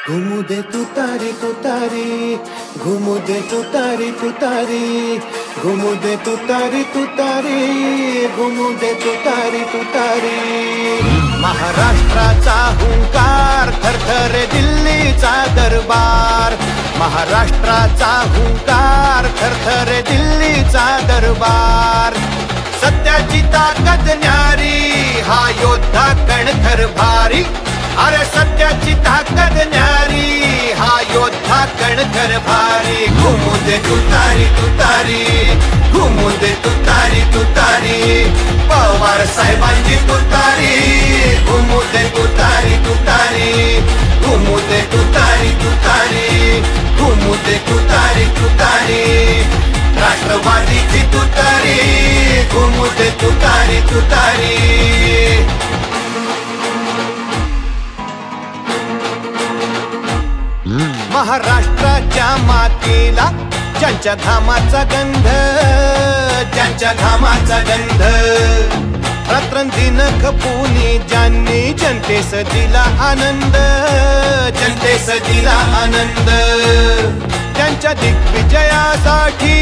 घुमू दे तुतारी तुतारी, घुमू दे तुतारी तुतारी, घुमू दे तुतारी तुतारी, घुमू दे तुतारी तुतारी। महाराष्ट्राचा हुंकार थरथरे दिल्लीचा दरबार, महाराष्ट्राचा हुंकार थरथरे दिल्लीचा दरबार। सत्याची ताकद न्यारी हा योद्धा कणखर भारी, अरे सत्याची ताकद न्यारी हा योद्धा कणखर भारी। घुमू दे तुतारी तुतारी, घुमू दे तुतारी तुतारी, पवार साहेबांची तुतारी। घुमू दे तुतारी तुतारी, घुमू दे तुतारी तुतारी, घुमू दे तुतारी तुतारी, राष्ट्रवादीची तुतारी। घुमू दे तुतारी तुतारी। महाराष्ट्राच्या मातीला ज्यांच्या घामाचा गंध, ज्यांच्या घामाचा गंध, रात्रंदिन खपूनी ज्यांनी जनतेस दिला आनंद, जनतेस दिला आनंद। त्यांच्या दिग्विजयासाठी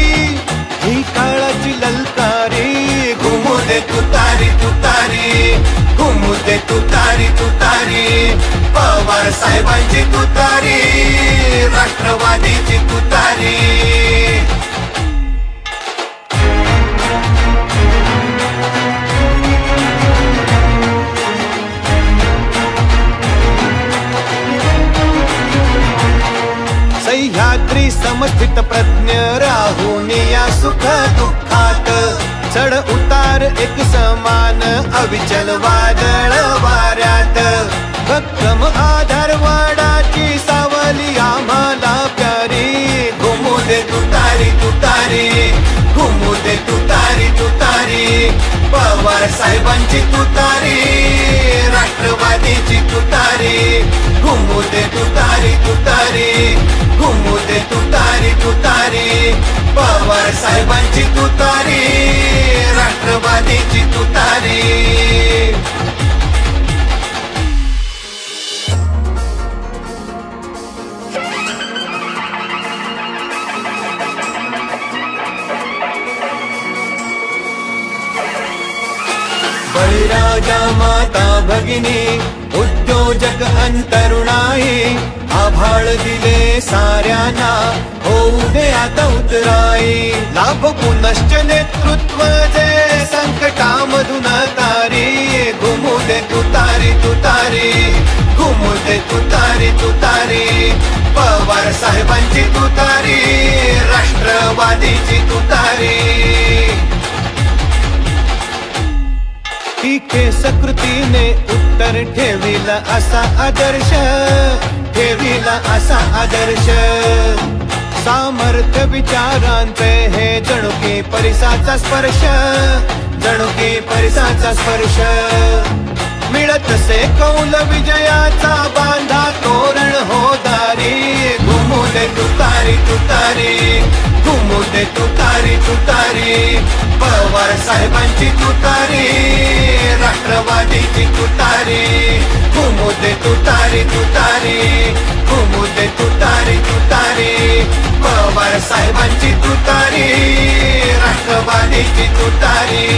ही काळाची ललकारी। घुमू दे तुतारी तुतारी, घुमू दे तुतारी तुतारी, पवार साहेबांची तुतारी, राष्ट्रवादीची तुतारी। सह्याद्री समस्थित प्रज्ञ राहून या सुख दुःखात, चढ उतार एक समान अविचल वादळ वाऱ्यात। भक्कम आधारवाडाची सावली आम्हाला प्यारी। घुमू दे तुतारी तुतारी, घुमू दे तुतारी तुतारी, पवार साहेबांची तुतारी, राष्ट्रवादीची तुतारी। घुमू दे तुतारी तुतारी, घुमू दे तुतारी तुतारी, पवार साहेबांची तुतारी, राष्ट्रवादीची तुतारी। बळीराजा माता भगिनी उद्योजक अंतरुणाई, आभाळ दिले साऱ्यांना होऊ दे आता उतराई। लाभ पुनश्च नेतृत्व जे संकटामधून तारी। घुमू दे तुतारी तुतारी, घुमू दे तुतारी तुतारी, पवार साहेबांची तुतारी, राष्ट्रवादीची तुतारी। टीके सकृतीने उत्तर ठेविला असा आदर्श, ठेविला असा आदर्श। सामर्थ्य विचारांचे हे जणू की परिसाचा स्पर्श, जणू की परिसाचा स्पर्श। मिळत से कौल विजयाचा बांधा तोरण हो दारी। घुमू दे तुतारी तुतारी, घुमू दे तुतारी तुतारी, पवार साहेबांची तुतारी, राष्ट्रवादीची तुतारी। घुमू दे तुतारी तुतारी, घुमू दे तुतारी तुतारी, पवार साहेबांची तुतारी, राष्ट्रवादीची तुतारी।